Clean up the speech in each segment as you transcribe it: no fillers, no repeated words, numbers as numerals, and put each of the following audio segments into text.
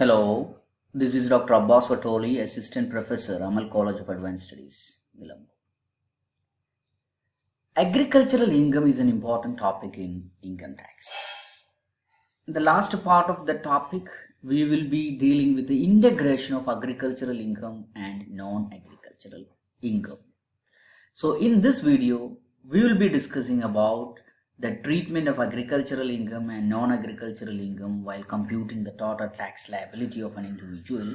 Hello, this is Dr. Abbas Watoli, Assistant Professor, Amal College of Advanced Studies, Colombo. Agricultural income is an important topic in income tax. In the last part of the topic, we will be dealing with the integration of agricultural income and non-agricultural income. So in this video, we will be discussing about the treatment of agricultural income and non-agricultural income while computing the total tax liability of an individual,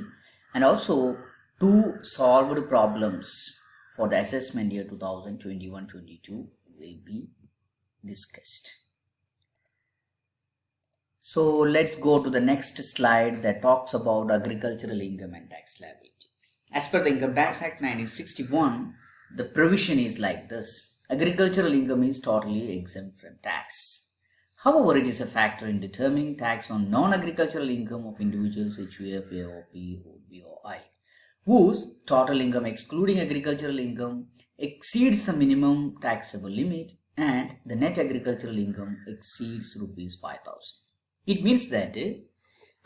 and also two solved problems for the assessment year 2021-22 will be discussed. So let's go to the next slide that talks about agricultural income and tax liability. As per the Income Tax Act 1961, the provision is like this. Agricultural income is totally exempt from tax. However, it is a factor in determining tax on non-agricultural income of individuals HUF, AOP, OB, or I, whose total income excluding agricultural income exceeds the minimum taxable limit and the net agricultural income exceeds rupees 5,000. It means that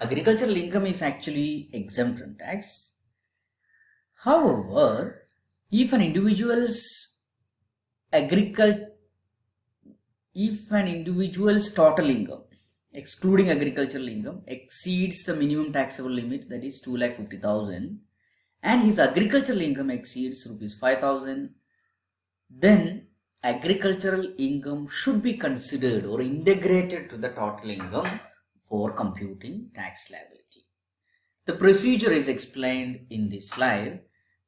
agricultural income is actually exempt from tax. However, if an individual's total income excluding agricultural income exceeds the minimum taxable limit, that is 2,50,000, and his agricultural income exceeds rupees 5,000, then agricultural income should be considered or integrated to the total income for computing tax liability. The procedure is explained in this slide.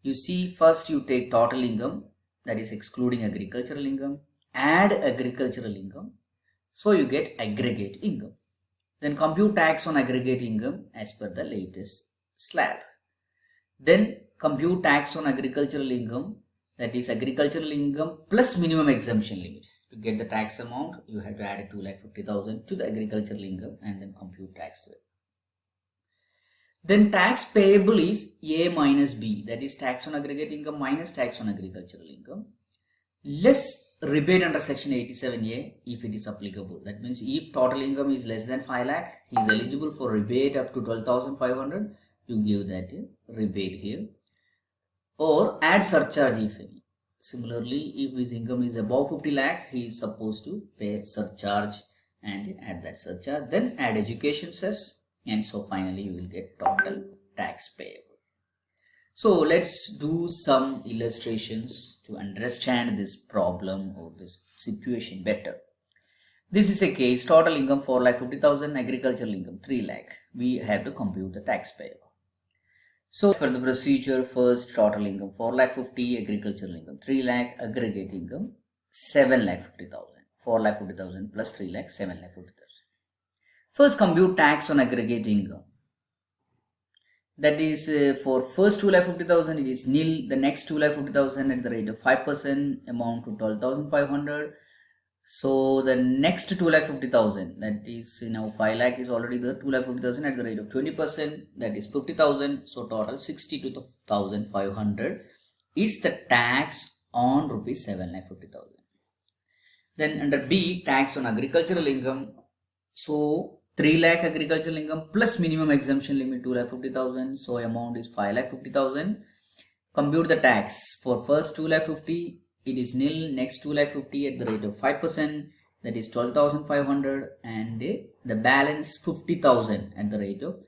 You see, first you take total income, that is excluding agricultural income, add agricultural income, so you get aggregate income. Then compute tax on aggregate income as per the latest slab. Then compute tax on agricultural income, that is agricultural income plus minimum exemption limit. To get the tax amount, you have to add 2,50,000 to the agricultural income and then compute tax rate. Then tax payable is A minus B, that is tax on aggregate income minus tax on agricultural income, less rebate under section 87A if it is applicable. That means if total income is less than 5 lakh, he is eligible for rebate up to 12,500. You give that rebate here, or add surcharge if any. Similarly, if his income is above 50 lakh, he is supposed to pay surcharge and add that surcharge. Then add education cess. And so finally you will get total tax payable. So let's do some illustrations to understand this problem or this situation better. This is a case, total income 4,50,000, agricultural income 3 lakh. We have to compute the tax payable. So for the procedure, first total income 4,50,000, agricultural income 3 lakh, aggregate income 7,50,000. 4,50,000 plus 3 lakh, 7,50,000. First compute tax on aggregate income. That is for first 2,50,000 it is nil, the next 2,50,000 at the rate of 5% amount to 12,500. So the next 2,50,000, that is now 5 lakh is already there, 2,50,000 at the rate of 20%, that is 50,000. So total 62,500 is the tax on rupees 7,50,000. Then under B, tax on agricultural income. So 3 lakh agricultural income plus minimum exemption limit 2,50,000. So amount is 5,50,000. Compute the tax for first 2,50,000. It is nil. Next 2,50,000 at the rate of 5%. That is 12,500. And the balance 50,000 at the rate of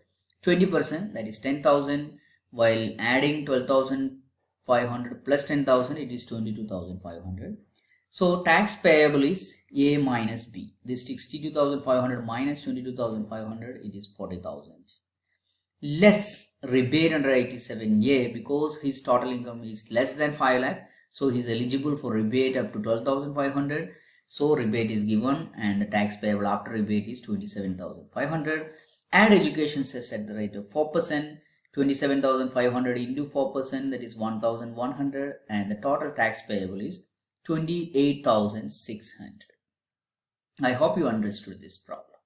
20%. That is 10,000. While adding 12,500 plus 10,000, it is 22,500. So tax payable is A minus B. This 62,500 minus 22,500, it is 40,000. Less rebate under 87A because his total income is less than 5 lakh. So he is eligible for rebate up to 12,500. So rebate is given and the tax payable after rebate is 27,500. Add education cess at the rate of 4%. 27,500 into 4%, that is 1,100, and the total tax payable is 28,600. I hope you understood this problem.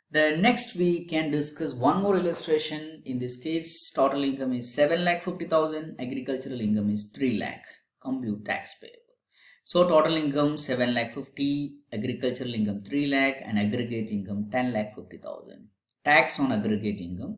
The next we can discuss one more illustration. In this case, total income is 7,50,000, agricultural income is 3 lakh. Compute tax payable. So total income 7,50,000, agricultural income 3 lakh, and aggregate income 10,50,000. Tax on aggregate income.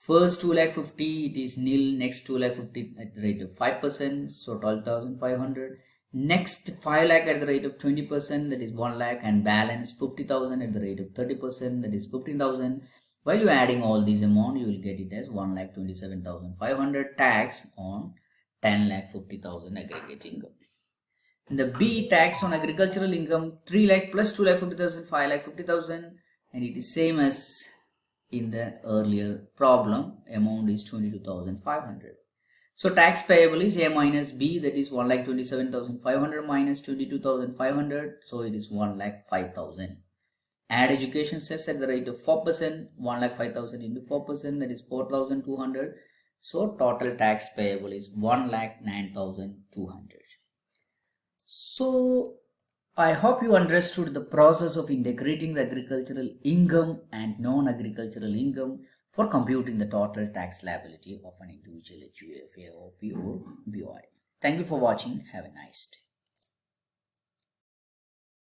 First 2,50,000 it is nil, next 2,50,000 at the rate of 5%, so 12,500. Next 5 lakh at the rate of 20%, that is 1 lakh, and balance 50,000 at the rate of 30%, that is 15,000. While you are adding all these amount, you will get it as 1,27,500 tax on 10,50,000 aggregate income. In the B, tax on agricultural income 3 lakh plus 2,50,000, 5,50,000, and it is same as in the earlier problem. Amount is 22,500. So tax payable is A minus B, that is 1,27,500 minus 22,500, so it is 1,05,000. Add education cess at the rate of 4%, 1,05,000 into 4%, that is 4,200. So total tax payable is 1,09,200. So I hope you understood the process of integrating the agricultural income and non-agricultural income for computing the total tax liability of an individual HUFA or PO BOI. Thank you for watching. Have a nice day.